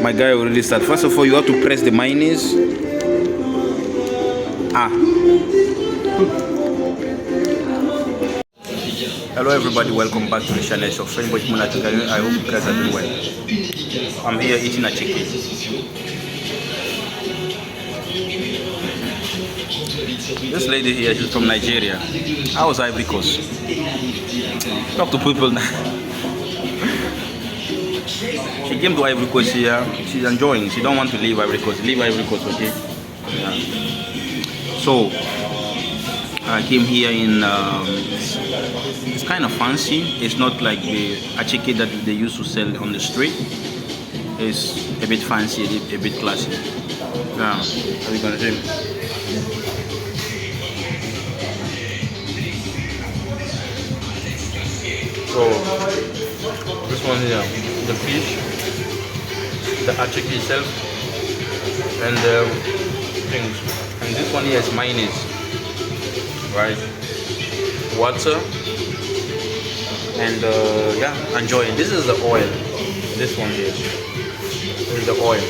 My guy already started. First of all, you have to press the mayonnaise. Hello everybody, welcome back to the channel of French Mulati. I hope you guys are doing well. I'm here eating Attiéké. This lady here, she's from Nigeria. I was Ivory Coast. Talk to people now. She came to Ivory Coast here. She's enjoying. She don't want to leave Ivory Coast. Leave Ivory Coast, okay? Yeah. So I came here in. It's kind of fancy. It's not like the Attiéké that they used to sell on the street. It's a bit fancy, a bit classy. Now, how are you gonna do? So this one here, the fish, the Attiéké itself, and the things. And this one here is mayonnaise, right? Water, and yeah, enjoy it. This is the oil. This one here is the oil.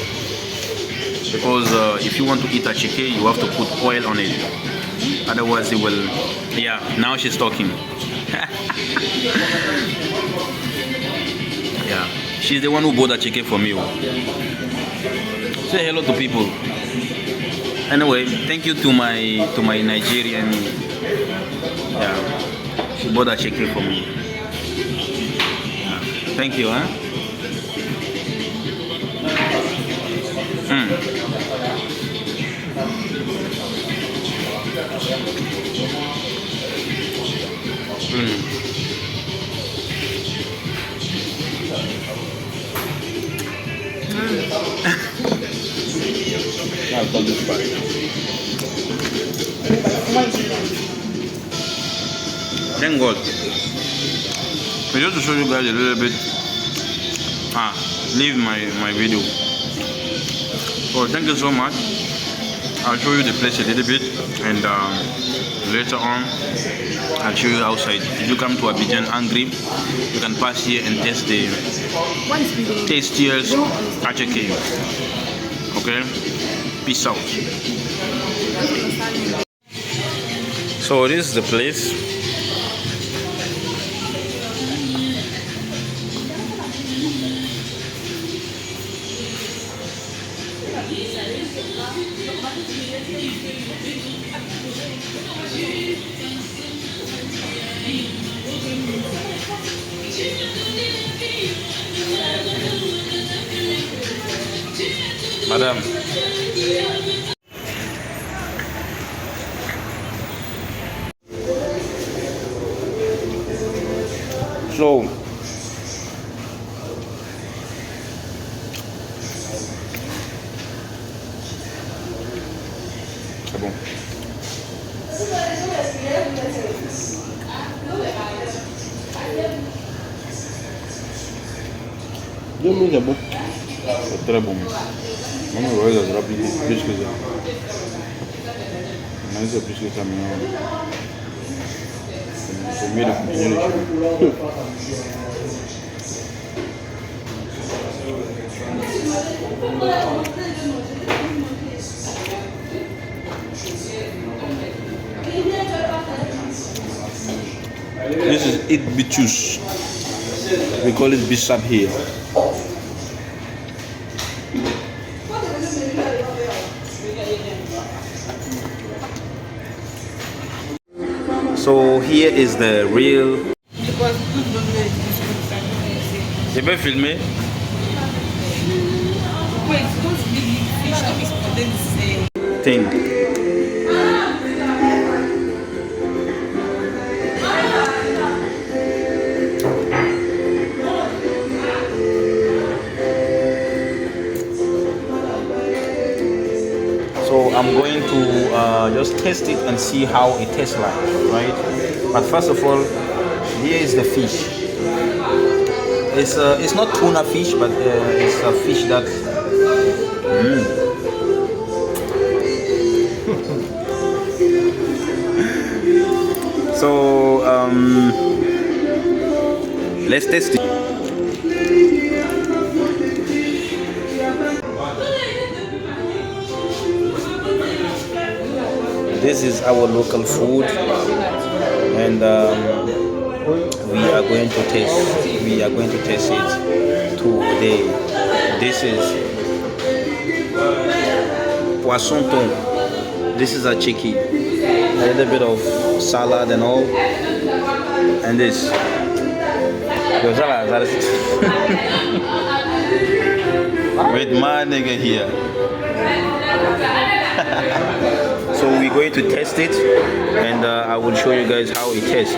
Because if you want to eat Attiéké, you have to put oil on it. Otherwise, it will. Yeah, now she's talking. Yeah, she's the one who bought Attiéké for me. Say hello to people. Anyway, thank you to my Nigerian. Yeah, she bought Attiéké for me. Yeah. Thank you, huh? I've done this part. Thank God. So just to show you guys a little bit, leave my video. So thank you so much. I'll show you the place a little bit, and later on I'll show you outside. If you come to Abidjan hungry, you can pass here and taste the tastiest Attiéké. Okay? Peace out. So this is the place. Madam. So c'est bon. C'est bon. C'est très bon. On va voir ça plus que ça. On a plus que ça maintenant. C'est mieux de continuer les choses. This is it bitus. We call it bisap here. So here is the real. Tu peux filmer? Thing. So I'm going to just taste it and see how it tastes like, right? But first of all, here is the fish. It's not tuna fish, but it's a fish that. So let's taste it. this is our local food, and we are going to taste. We are going to taste it today. This is poisson thon. This is attiéké. A little bit of salad and all, and this. With my nigga here. So we're going to test it, and I will show you guys how it tastes.